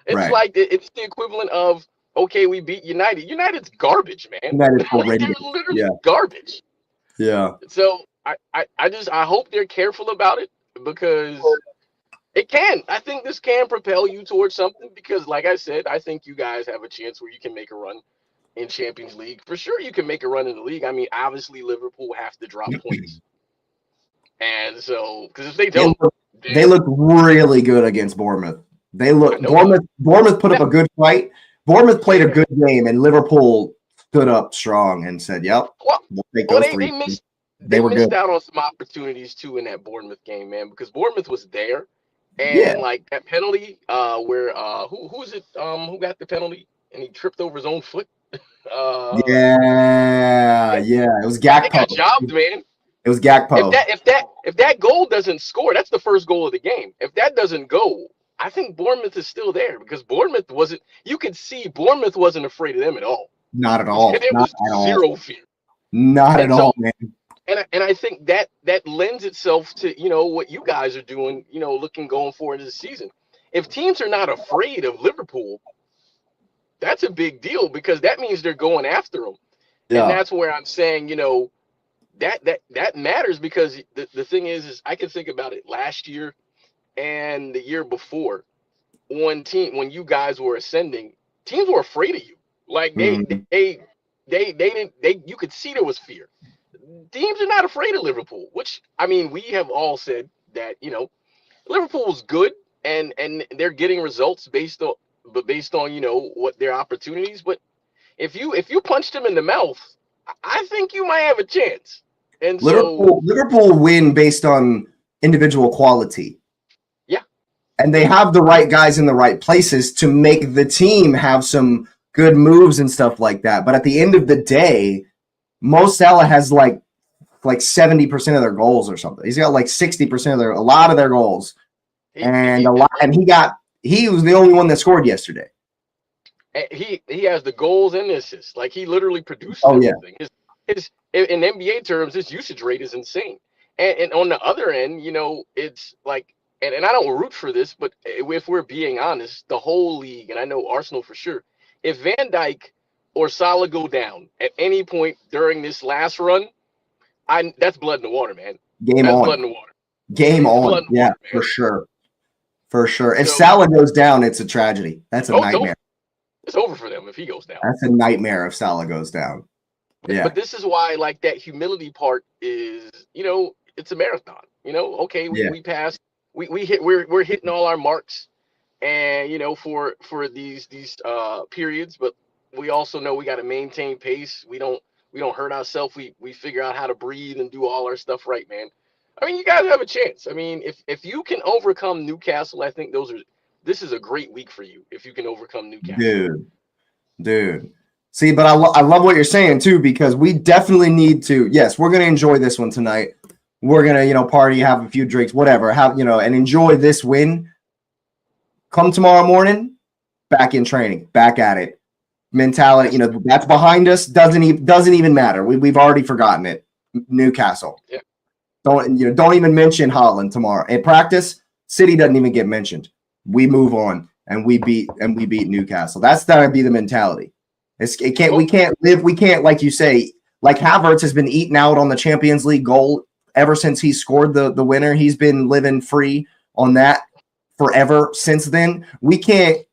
it's like it's the equivalent of, okay, we beat United. United's garbage, man. United's Like, they're literally garbage. Yeah. So I hope they're careful about it, because It can. I think this can propel you towards something because, like I said, I think you guys have a chance where you can make a run in Champions League. For sure, you can make a run in the league. I mean, obviously, Liverpool have to drop points. And so, because if they don't, they look really good against Bournemouth. Bournemouth put up a good fight. Bournemouth played a good game, and Liverpool stood up strong and said, "Yep, we'll take those three." They missed out on some opportunities too in that Bournemouth game, man, because Bournemouth was there, and like that penalty, where who's it? Who got the penalty and he tripped over his own foot? It was Gakpo. They got jobbed, man. It was Gakpo. If that goal doesn't score, that's the first goal of the game. If that doesn't go, I think Bournemouth is still there because Bournemouth wasn't. You could see Bournemouth wasn't afraid of them at all. Not at all. There was zero fear. Not at all, man. And I think that lends itself to what you guys are doing. Looking going forward into the season. If teams are not afraid of Liverpool, that's a big deal because that means they're going after them. Yeah. And that's where I'm saying, that matters because the thing is I can think about it last year and the year before when you guys were ascending, teams were afraid of you. Like they you could see there was fear. Teams are not afraid of Liverpool, which I mean we have all said that Liverpool's good and they're getting results based on what their opportunities. But if you punch them in the mouth, I think you might have a chance. And Liverpool win based on individual quality. Yeah, and they have the right guys in the right places to make the team have some good moves and stuff like that. But at the end of the day, Mo Salah has like 70% of their goals or something. He's got like 60% of a lot of their goals, he was the only one that scored yesterday. He has the goals and the assists. Like he literally produced everything. His in NBA terms, his usage rate is insane. And on the other end, it's like, and I don't root for this, but if we're being honest, the whole league, and I know Arsenal for sure, if Van Dijk or Salah go down at any point during this last run, that's blood in the water, man. Game on. Blood in the water. Game on. Yeah, for sure. For sure. If Salah goes down, it's a tragedy. That's a nightmare. It's over for them if he goes down. That's a nightmare if Salah goes down. Yeah. But this is why, like, that humility part is, it's a marathon. Okay, we passed. We're hitting all our marks, and for these periods. But we also know we got to maintain pace. We don't hurt ourselves. We figure out how to breathe and do all our stuff right, man. I mean, you guys have a chance. I mean, if you can overcome Newcastle, I think this is a great week for you if you can overcome Newcastle. Dude. See, but I love what you're saying too, because we definitely need to. Yes, we're gonna enjoy this one tonight. We're gonna, party, have a few drinks, whatever, and enjoy this win. Come tomorrow morning, back in training, back at it. Mentality, that's behind us. Doesn't even matter. We've already forgotten it. Newcastle. Yeah. Don't even mention Haaland tomorrow. In practice, City doesn't even get mentioned. We move on and we beat Newcastle. That's gotta be the mentality. We can't live, like you say, like Havertz has been eaten out on the Champions League goal ever since he scored the winner. He's been living free on that forever since then. We can't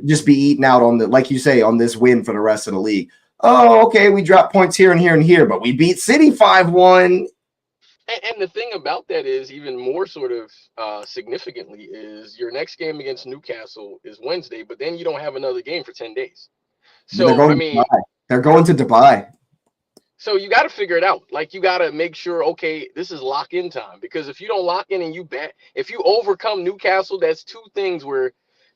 just be eaten out on like you say, on this win for the rest of the league. Oh, okay, we dropped points here and here and here, but we beat City 5-1. And the thing about that is even more sort of significantly is your next game against Newcastle is Wednesday, but then you don't have another game for 10 days. So, they're going to Dubai. So you got to figure it out. Like, you got to make sure, okay, this is lock-in time. Because if you don't lock in and if you overcome Newcastle, that's two things where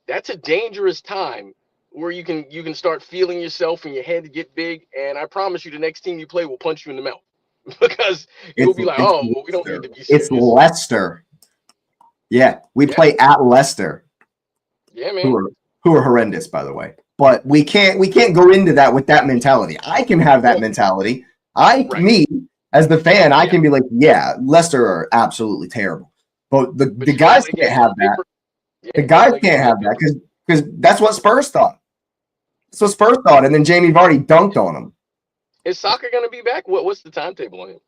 that's a dangerous time where you can start feeling yourself and your head get big. And I promise you the next team you play will punch you in the mouth. Because you'll be like, we don't need to be serious. It's Leicester. Yeah, we play at Leicester. Yeah, man. Who are horrendous, by the way. But we can't go into that with that mentality. I can have that mentality. Me as the fan, I can be like, yeah, Leicester are absolutely terrible. But the guys can't have that. The guys can't have that because that's what Spurs thought. That's what Spurs thought, and then Jamie Vardy dunked on them. Is Saka going to be back? What's the timetable on him?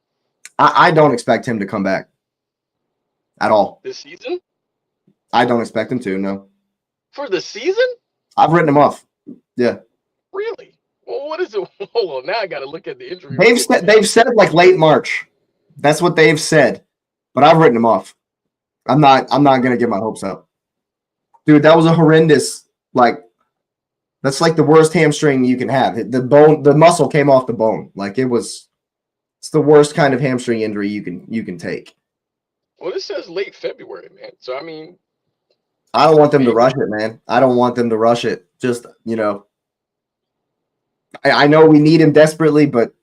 I don't expect him to come back at all This season. I don't expect him to. No, For the season? I've written him off. Yeah, Really? Well, what is it? Hold on, now I got to look at the injury. they've said like late March. That's what they've said, but I've written him off. I'm not gonna get my hopes up, dude. That was a horrendous that's like the worst hamstring you can have. The muscle came off the bone. Like it's the worst kind of hamstring injury you can take. Well, this says late February, man. So I mean, I don't want them to rush it, man. I don't want them to rush it. Just I know we need him desperately, but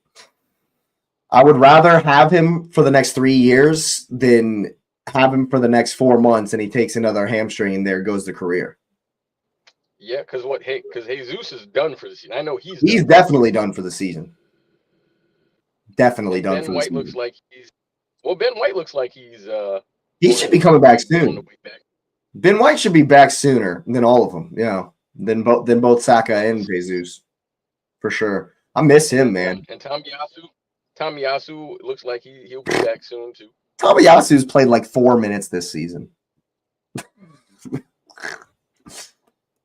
I would rather have him for the next 3 years than have him for the next 4 months and he takes another hamstring and there goes the career. Yeah, because Jesus is done for the season. I know he's definitely done for the season. Definitely done for the season. Ben White looks like he's he should be coming back soon. Ben White should be back sooner than all of them, than both Saka and Jesus, for sure. I miss him, man. And Tomiyasu looks like he'll be back soon too. Tomiyasu's played like 4 minutes this season.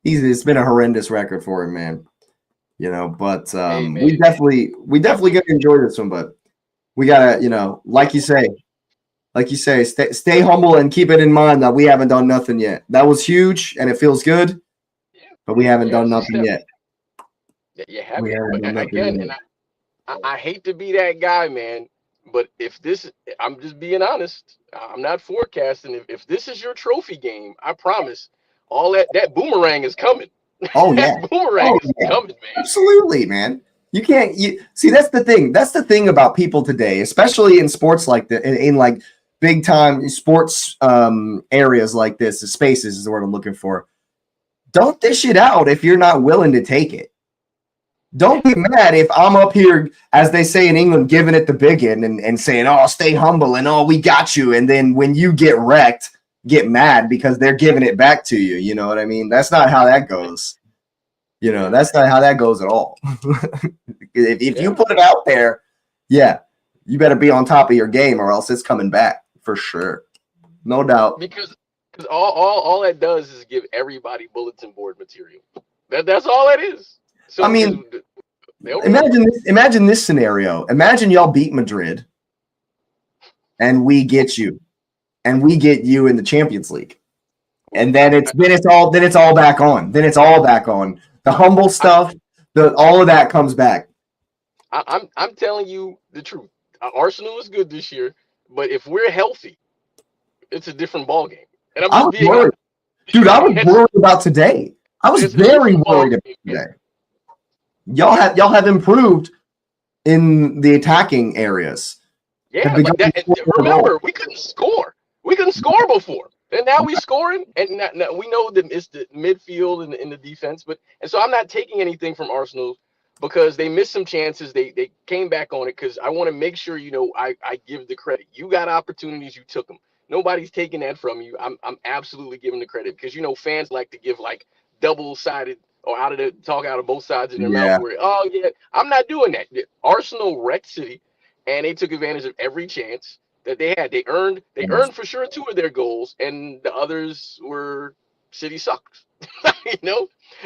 It's been a horrendous record for him, man. But hey, man. we definitely gonna enjoy this one, but we gotta, like you say, stay humble and keep it in mind that we haven't done nothing yet. That was huge and it feels good, but we haven't done nothing yet. You haven't. But again, and I hate to be that guy, man, but I'm just being honest. I'm not forecasting. If this is your trophy game, I promise, all that boomerang is coming. Oh yeah, boomerang is coming, man. Absolutely, man. You can't. See, that's the thing. That's the thing about people today, especially in sports like that, in like big time sports areas like this. The spaces is the word I'm looking for. Don't dish it out if you're not willing to take it. Don't get mad if I'm up here, as they say in England, giving it the big end and saying, "Oh, stay humble," and "Oh, we got you." And then when you get wrecked, get mad because they're giving it back to you. You know what I mean? That's not how that goes. That's not how that goes at all. if you put it out there, you better be on top of your game or else it's coming back for sure. No doubt. Because all that does is give everybody bulletin board material. That's all it is. So I mean, imagine this scenario. Imagine y'all beat Madrid and we get you. And we get you in the Champions League. And then it's all back on. Then it's all back on. The humble stuff, all of that comes back. I'm telling you the truth. Arsenal is good this year, but if we're healthy, it's a different ballgame. And I'm just being worried. Dude, I was worried about today. I was very worried about today. Y'all have improved in the attacking areas. Yeah, but remember, we couldn't score. We couldn't score before, and now we're scoring. And now we know that it's the midfield and the defense. And so I'm not taking anything from Arsenal because they missed some chances. They came back on it because I want to make sure I give the credit. You got opportunities, you took them. Nobody's taking that from you. I'm absolutely giving the credit because fans like to give like double-sided or talk out of both sides of their mouth. Where I'm not doing that. Arsenal wrecked City, and they took advantage of every chance that they had. They earned for sure 2 of their goals, and the others were City sucks.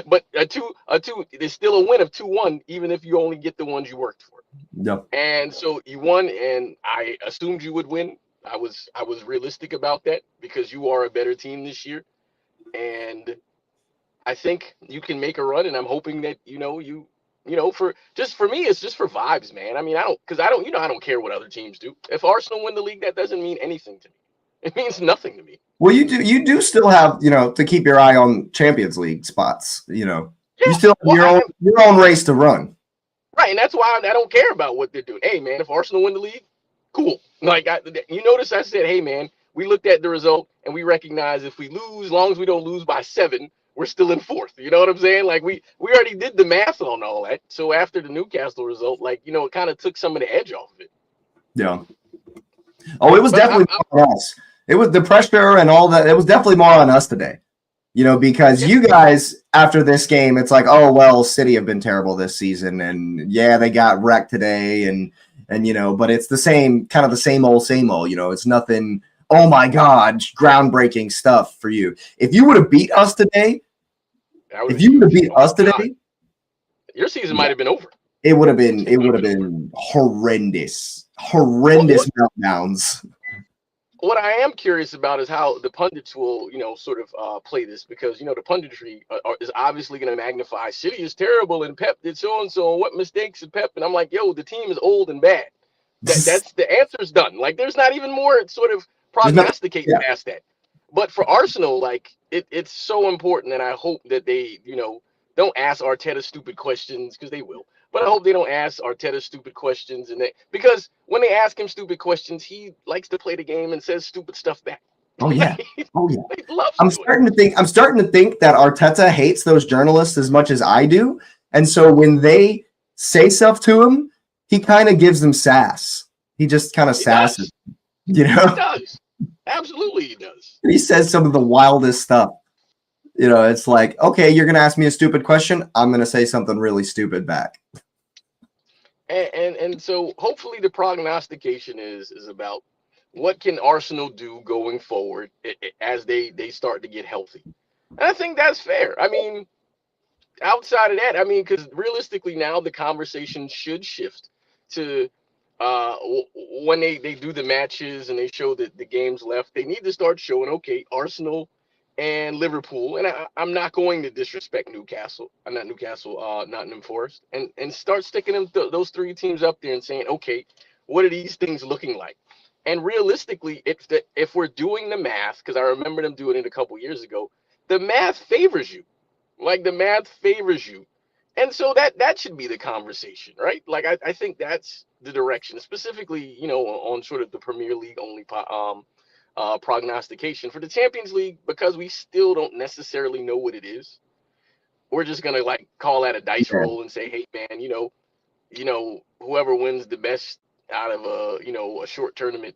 But a two there's still a win of 2-1, even if you only get the ones you worked for. Yep. And so you won, and I assumed you would win. I was realistic about that because you are a better team this year, and I think you can make a run. And I'm hoping that for me, it's just for vibes, man. I mean, I don't care what other teams do. If Arsenal win the league, that doesn't mean anything to me. It means nothing to me. Well, you do still have, to keep your eye on Champions League spots, you still have your own race to run. Right. And that's why I don't care about what they're doing. Hey man, if Arsenal win the league, cool. Like notice I said, hey man, we looked at the result and we recognize if we lose, as long as we don't lose by 7, we're still in 4th. You know what I'm saying? Like we already did the math on all that. So after the Newcastle result, it kind of took some of the edge off of it. Yeah. Oh, it was definitely more on us. It was the pressure and all that. It was definitely more on us today, because you guys after this game, it's like, oh, well, City have been terrible this season. And they got wrecked today. And but it's the same old, it's nothing oh my God, groundbreaking stuff for you. If you would have beat us today, your season might have been over. It would have been horrendous meltdowns. What I am curious about is how the pundits will, sort of play this, because, the punditry is obviously going to magnify City is terrible and Pep did so-and-so and what mistakes did Pep, and I'm like, yo, the team is old and bad. That's the answer's done. Like, there's not even more sort of prognosticating past that. But for Arsenal, like, it's so important, and I hope that they, don't ask Arteta stupid questions, because they will. But I hope they don't ask Arteta stupid questions, because when they ask him stupid questions, he likes to play the game and says stupid stuff back. Oh yeah, oh yeah. He loves I'm starting to think that Arteta hates those journalists as much as I do, and so when they say stuff to him, he kind of gives them sass. He just kind of sasses, He does. Absolutely, he does. He says some of the wildest stuff. It's like, okay, you're going to ask me a stupid question. I'm going to say something really stupid back. And so hopefully the prognostication is about what can Arsenal do going forward as they start to get healthy. And I think that's fair. I mean, outside of that, because realistically now the conversation should shift to when they do the matches and they show the games left, they need to start showing, okay, Arsenal and Liverpool, and I'm not going to disrespect Newcastle. I'm not Newcastle, Nottingham Forest, and start sticking them those three teams up there and saying, okay, what are these things looking like? And realistically, if we're doing the math, because I remember them doing it a couple years ago, the math favors you. Like, the math favors you. And so that should be the conversation, right? Like, I think that's the direction, specifically, on sort of the Premier League only prognostication. For the Champions League, because we still don't necessarily know what it is, we're just gonna like call that a dice roll and say, hey man, whoever wins the best out of a short tournament,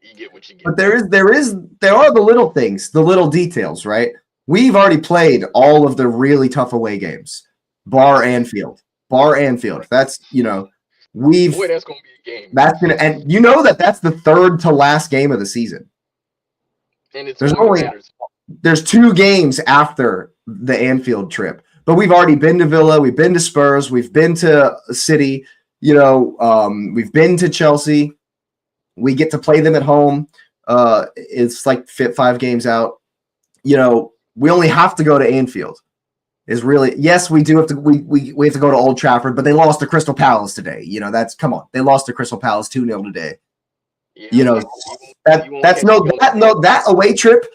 you get what you get. But there are the little things, the little details, right? We've already played all of the really tough away games, bar Anfield. That's we've. Boy, that's gonna be a game. That's gonna, and that's the third to last game of the season. And it's there's 2 games after the Anfield trip, but we've already been to Villa, we've been to Spurs, we've been to City, we've been to Chelsea. We get to play them at home. It's like 5 games out. We only have to go to Anfield. Is really, yes, we do have to. We have to go to Old Trafford, but they lost to Crystal Palace today. Come on, they lost to Crystal Palace 2-0 today. Yeah, that away trip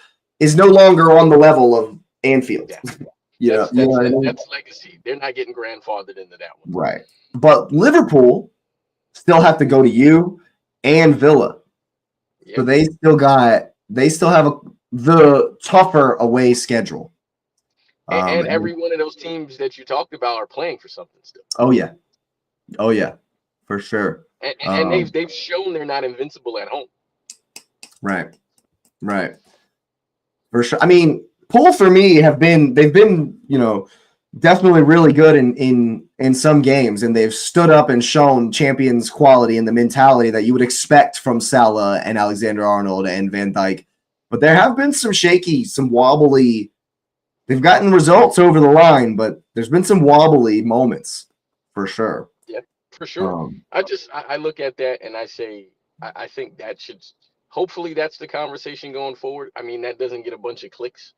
is no longer on the level of Anfield. Yeah. That's legacy. They're not getting grandfathered into that one. Right. But Liverpool still have to go to you and Villa. Yep. So they still have the tougher away schedule. And every one of those teams that you talked about are playing for something still. Oh yeah, for sure. And they've shown they're not invincible at home. Right. For sure. Pool for me they've been definitely really good in some games, and they've stood up and shown champions quality and the mentality that you would expect from Cele and Alexander-Arnold and Van Dijk. But there have been some shaky, some wobbly. They've gotten results over the line, but there's been some wobbly moments for sure. Yeah, for sure. I look at that and I say, I think that should, hopefully that's the conversation going forward. That doesn't get a bunch of clicks,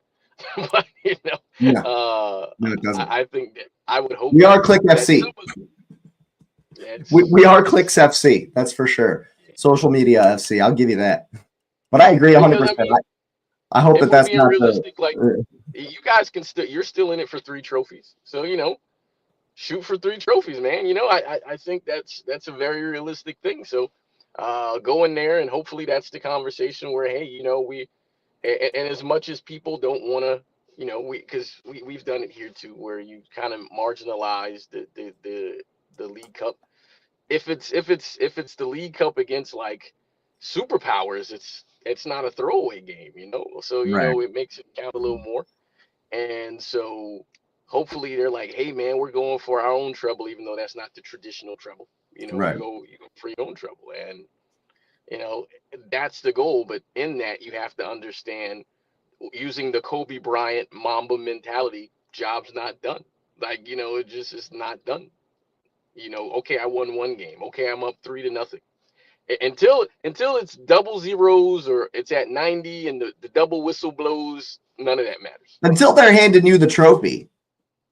but no, it doesn't. I think that I would hope we are Click FC. We are Clicks FC. That's for sure. Social media FC. I'll give you that. But I agree 100%. I hope that's not realistic. You guys you're still in it for 3 trophies. So, shoot for 3 trophies, man. I think that's a very realistic thing. So, go in there and hopefully that's the conversation where, hey, and as much as people don't want to, because we've done it here too, where you kind of marginalize the League Cup. If it's the League Cup against like superpowers, it's not a throwaway game, So it makes it count a little more. And so hopefully they're like, hey man, we're going for our own treble, even though that's not the traditional treble. You go for your own treble. And You know, that's the goal. But in that, you have to understand using the Kobe Bryant Mamba mentality, job's not done. Like, it just is not done. Okay, I won one game. Okay, I'm up 3-0. Until it's double zeros or it's at 90 and the double whistle blows, none of that matters. Until they're handing you the trophy.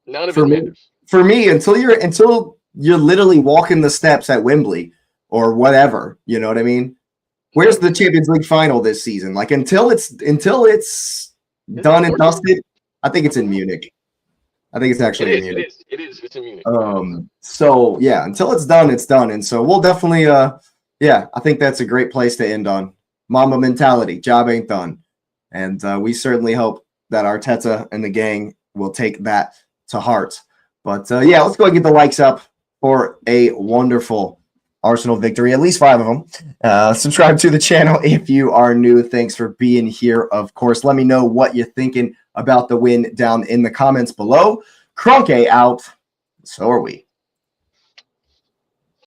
None of For it me, matters. until you're literally walking the steps at Wembley or whatever, you know what I mean? Where's the Champions League final this season? Like until it's done and dusted, I think it's in Munich. I think it's actually in Munich. It is. It's in Munich. So yeah, until it's done, it's done. And so we'll definitely yeah, I think that's a great place to end on. Mamba mentality, job ain't done. And we certainly hope that Arteta and the gang will take that to heart. But yeah, let's go and get the likes up for a wonderful Arsenal victory, at least 5 of them. Subscribe to the channel if you are new. Thanks for being here. Of course, let me know what you're thinking about the win down in the comments below. Crunke out. So are we.